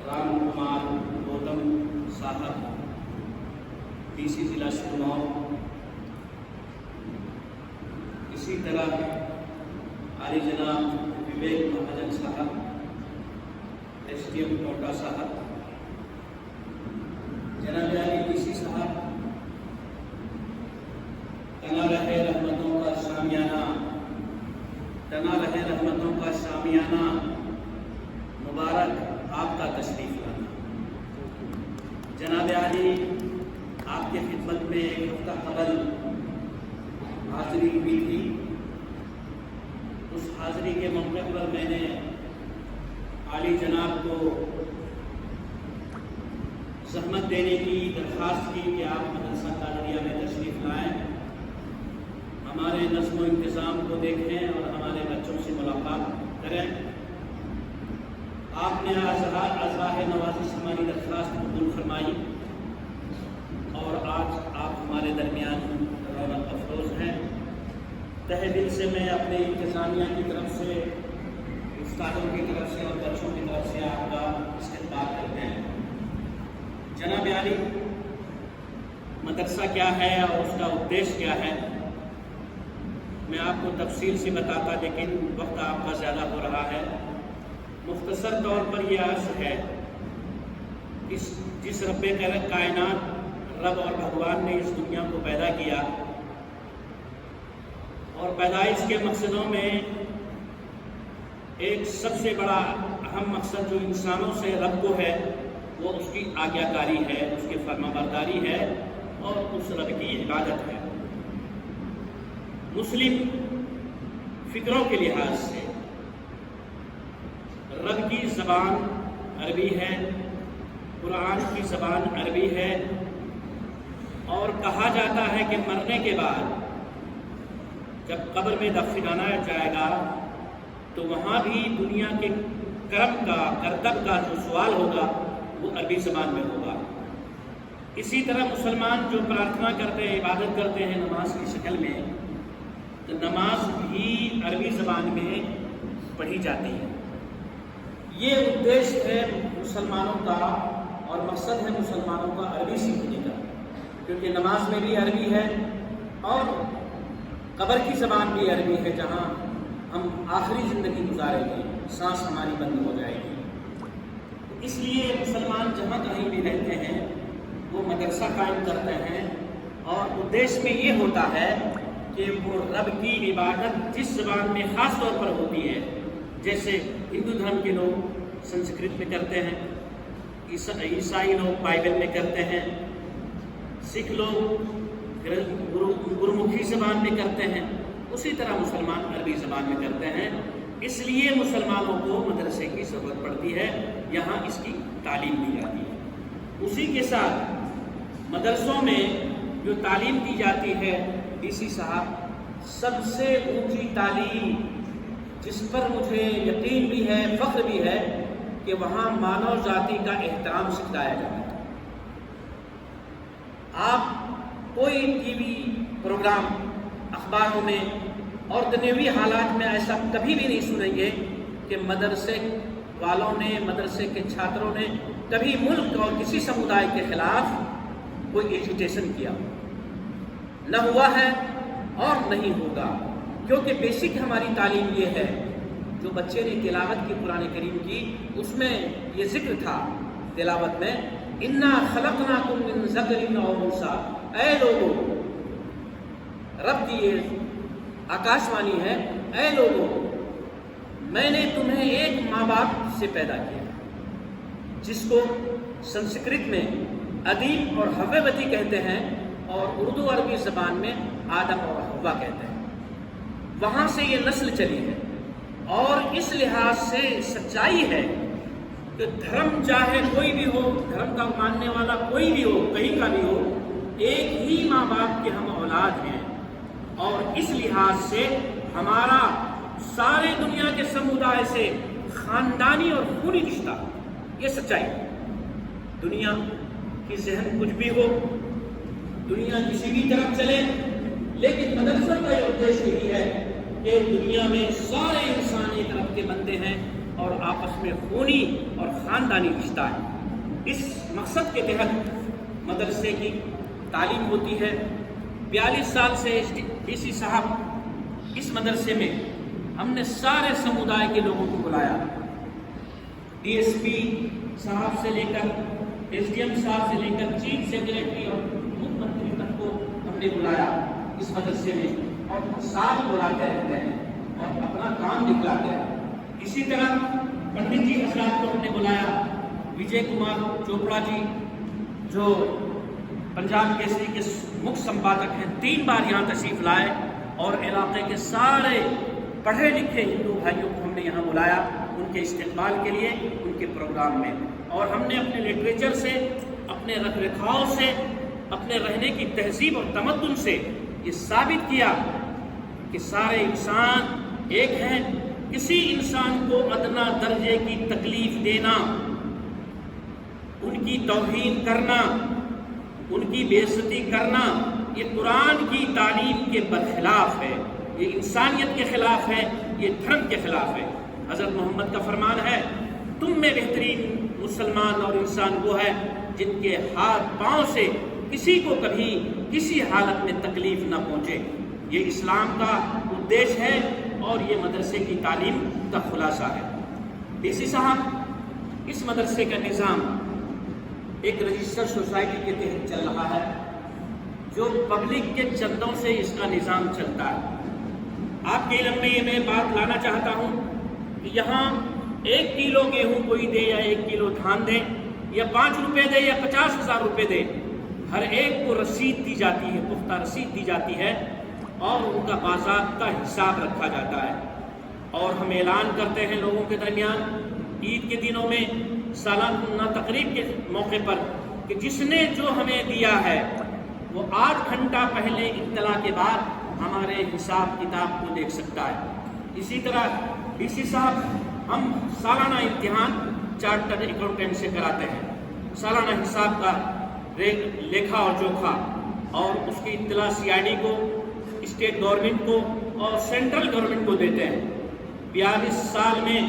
राम कुमार गौतम साहब DC ज़िला सिरमौर, इसी तरह आली जनाब विवेक महाजन साहब SDM कोटा साहब, जनाब आली DC साहब, तना रहे रहमतों का शामियाना, तना रहे रहमतों का शामियाना, मुबारक आपका तशरीफ लाना। जनाब आली आपके खिदमत में एक हफ्ता कबल हाज़िरी हुई थी। उस हाज़िरी के मौके पर मैंने आली जनाब को ज़हमत देने की दरख्वास्त की कि आप मदरसा कादरिया में तशरीफ़ लाएँ, हमारे नज़्म व इंतज़ाम को देखें और हमारे बच्चों से मुलाकात करें। आपने आज़ाह नवाज़िश हमारी दरख्वास्त कबूल फरमाई और आज आप हमारे दरमियान रौनक अफरोज़ हैं। तहे दिल से मैं अपने इंतज़ामिया की तरफ से, उस्तादों की तरफ से और बच्चों की तरफ से आपका इस्तक़बाल करते हैं। जनाब आली, मदरसा क्या है और उसका उद्देश्य क्या है, मैं आपको तफसील से बताता, लेकिन वक्त आपका ज़्यादा हो रहा है। मुख्तसर तौर पर यह अर्ज़ है कि जिस रब्बे कायनात रब और भगवान ने इस दुनिया को पैदा किया और पैदाइश के मकसदों में एक सबसे बड़ा अहम मकसद जो इंसानों से रब को है वो उसकी आज्ञाकारी है, उसकी फरमाबरदारी है और उस रब की इबादत है। मुस्लिम फिक्रों के लिहाज से रब की ज़बान अरबी है, कुरान की ज़बान अरबी है और कहा जाता है कि मरने के बाद जब कब्र में दफनाया जाएगा तो वहाँ भी दुनिया के कर्म का, करतब का जो सवाल होगा वो अरबी ज़बान में होगा। इसी तरह मुसलमान जो प्रार्थना करते हैं, इबादत करते हैं नमाज की शक्ल में, तो नमाज भी अरबी ज़बान में पढ़ी जाती है। ये उद्देश्य है मुसलमानों का और मकसद है मुसलमानों का अरबी सीखने का, क्योंकि नमाज में भी अरबी है और कब्र की ज़बान भी अरबी है, जहाँ हम आखिरी ज़िंदगी गुजारेंगे, सांस हमारी बंद हो जाएगी। इसलिए मुसलमान जहाँ कहीं भी रहते हैं वो मदरसा कायम करते हैं और उद्देश्य में ये होता है कि वो रब की इबादत जिस ज़बान में ख़ास तौर पर होती है, जैसे हिंदू धर्म के लोग संस्कृत में करते हैं, ईसाई लोग बाइबल में करते हैं, सिख लोग गुरुमुखी ज़बान में करते हैं, उसी तरह मुसलमान अरबी ज़बान में करते हैं। इसलिए मुसलमानों को मदरसे की ज़रूरत पड़ती है, यहाँ इसकी तालीम दी जाती है। उसी के साथ मदरसों में जो तालीम दी जाती है, DC साहब, सबसे ऊंची तालीम जिस पर मुझे यकीन भी है, फ़ख्र भी है कि वहाँ मानव जाति का एहतराम सिखाया जाता है। आप कोई TV प्रोग्राम, अखबारों में और दुनियावी हालात में ऐसा कभी भी नहीं सुनेंगे कि मदरसे वालों ने, मदरसे के छात्रों ने कभी मुल्क और किसी समुदाय के खिलाफ कोई एजिटेशन किया, न हुआ है और नहीं होगा। क्योंकि बेसिक हमारी तालीम ये है, जो बच्चे ने तिलावत की कुरान करीम की, उसमें ये जिक्र था तिलावत में, इन्ना खलकनाकुम मिन ज़करिन व उन्सा, ऐ लोगों, रब की ये आकाशवाणी है, ऐ लोगों, मैंने तुम्हें एक माँ बाप से पैदा किया, जिसको संस्कृत में अदीब और हव्ववती कहते हैं और उर्दू अरबी ज़बान में आदम और हव्वा कहते हैं। वहाँ से ये नस्ल चली है और इस लिहाज से सच्चाई है कि धर्म चाहे कोई भी हो, धर्म का मानने वाला कोई भी हो, कहीं का भी हो, एक ही माँ बाप के हम औलाद हैं और इस लिहाज से हमारा सारे दुनिया के समुदाय से खानदानी और खूनी रिश्ता, ये सच्चाई। दुनिया की जहन कुछ भी हो, दुनिया किसी भी तरफ चले, लेकिन मदरसा का उद्देश्य यही है कि दुनिया में सारे इंसान एक रब के बंदे हैं اور آپس میں خونی اور خاندانی رشتہ ہے۔ اس مقصد کے تحت مدرسے کی تعلیم ہوتی ہے۔ 42 سال سے ڈی سی صاحب اس مدرسے میں ہم نے سارے سمودائے کے لوگوں کو بلایا، ڈی ایس پی صاحب سے لے کر ایس ڈی ایم صاحب سے لے کر چیف سیکریٹری اور مکھ منتری تک کو ہم نے بلایا اس مدرسے میں، اور سال بلاتے رہتے ہیں اور اپنا کام دکھلاتے ہیں۔ اسی طرح پنڈت جی حضرات کو ہم نے بلایا، وجے کمار چوپڑا جی جو پنجاب کیسری کے مکھ سمپادک ہیں، 3 بار یہاں تشریف لائے اور علاقے کے سارے پڑھے لکھے ہندو بھائیوں کو ہم نے یہاں بلایا ان کے استقبال کے لیے ان کے پروگرام میں، اور ہم نے اپنے لٹریچر سے، اپنے رکھ رکھاؤ سے، اپنے رہنے کی تہذیب اور تمدن سے یہ ثابت کیا کہ سارے انسان ایک ہیں۔ کسی انسان کو ادنا درجے کی تکلیف دینا، ان کی توہین کرنا، ان کی بے عزتی کرنا، یہ قرآن کی تعلیم کے برخلاف ہے، یہ انسانیت کے خلاف ہے، یہ دھرم کے خلاف ہے۔ حضرت محمد کا فرمان ہے، تم میں بہترین مسلمان اور انسان وہ ہے جن کے ہاتھ پاؤں سے کسی کو کبھی کسی حالت میں تکلیف نہ پہنچے۔ یہ اسلام کا ادیش ہے اور یہ مدرسے کی تعلیم کا خلاصہ ہے۔ ڈی سی صاحب، اس مدرسے کا نظام ایک رجسٹر سوسائٹی کے تحت چل رہا ہے، جو پبلک کے چندوں سے اس کا نظام چلتا ہے۔ آپ کے علم میں یہ میں بات لانا چاہتا ہوں کہ یہاں 1 کلو گیہوں کوئی دے یا 1 کلو دھان دے یا 5 روپے دے یا 50,000 روپے دے، ہر ایک کو رسید دی جاتی ہے، پختہ رسید دی جاتی ہے اور ان کا باضابطہ حساب رکھا جاتا ہے۔ اور ہم اعلان کرتے ہیں لوگوں کے درمیان عید کے دنوں میں، سالانہ تقریب کے موقع پر، کہ جس نے جو ہمیں دیا ہے وہ 8 گھنٹہ پہلے اطلاع کے بعد ہمارے حساب کتاب کو دیکھ سکتا ہے۔ اسی طرح ڈی سی صاحب، ہم سالانہ امتحان چارٹرڈ اکاؤنٹنٹ سے کراتے ہیں، سالانہ حساب کا لیکھا اور جوکھا، اور اس کی اطلاع CID کو، اسٹیٹ گورنمنٹ کو اور سینٹرل گورنمنٹ کو دیتے ہیں۔ 42 سال میں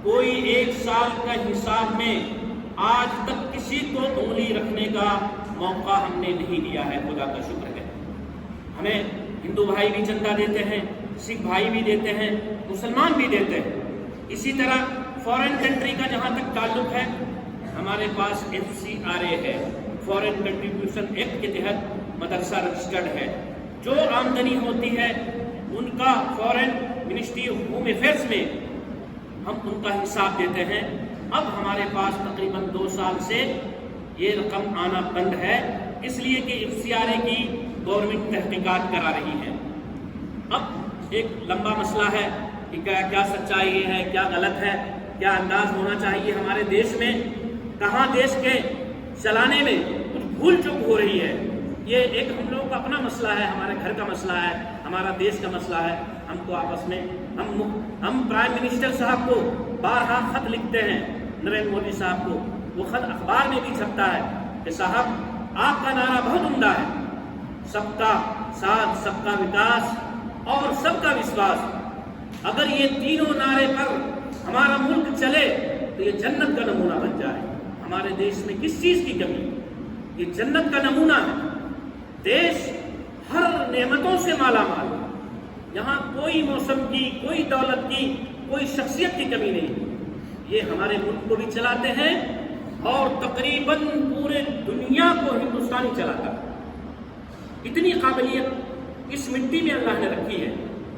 کوئی 1 سال کا حساب میں آج تک کسی کو انگلی رکھنے کا موقع ہم نے نہیں دیا ہے، خدا کا شکر ہے۔ ہمیں ہندو بھائی بھی چندہ دیتے ہیں، سکھ بھائی بھی دیتے ہیں، مسلمان بھی دیتے ہیں۔ اسی طرح فورن کنٹری کا جہاں تک تعلق ہے، ہمارے پاس FCRA ہے، فورن کنٹریبیوشن ایکٹ کے تحت مدرسہ رجسٹرڈ ہے۔ جو آمدنی ہوتی ہے ان کا فورن منسٹری آف ہوم افیئرس میں ہم ان کا حساب دیتے ہیں۔ اب ہمارے پاس تقریباً 2 سال سے یہ رقم آنا بند ہے، اس لیے کہ FCRA کی گورنمنٹ تحقیقات کرا رہی ہے۔ اب ایک لمبا مسئلہ ہے کہ کیا سچائی ہے، کیا غلط ہے، کیا انداز ہونا چاہیے ہمارے دیش میں، کہاں دیش کے چلانے میں کچھ بھول چک ہو رہی ہے۔ یہ ایک ہم لوگوں کا اپنا مسئلہ ہے، ہمارے گھر کا مسئلہ ہے، ہمارا دیش کا مسئلہ ہے۔ ہم کو آپس میں ہم پرائم منسٹر صاحب کو بارہا خط لکھتے ہیں، نریندر مودی صاحب کو، وہ خط اخبار میں بھی چھپتا ہے کہ صاحب آپ کا نعرہ بہت عمدہ ہے، سب کا ساتھ، سب کا وکاس اور سب کا وشواس۔ اگر یہ تینوں نعرے پر ہمارا ملک چلے تو یہ جنت کا نمونہ بن جائے۔ ہمارے دیش میں کس چیز کی کمی؟ یہ جنت کا نمونہ ہے۔ دیش ہر نعمتوں سے مالا مال، یہاں کوئی موسم کی، کوئی دولت کی، کوئی شخصیت کی کمی نہیں۔ یہ ہمارے ملک کو بھی چلاتے ہیں اور تقریباً پورے دنیا کو ہندوستانی چلاتا ہے۔ اتنی قابلیت اس مٹی میں اللہ نے رکھی ہے،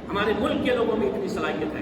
ہمارے ملک کے لوگوں میں اتنی صلاحیت ہے۔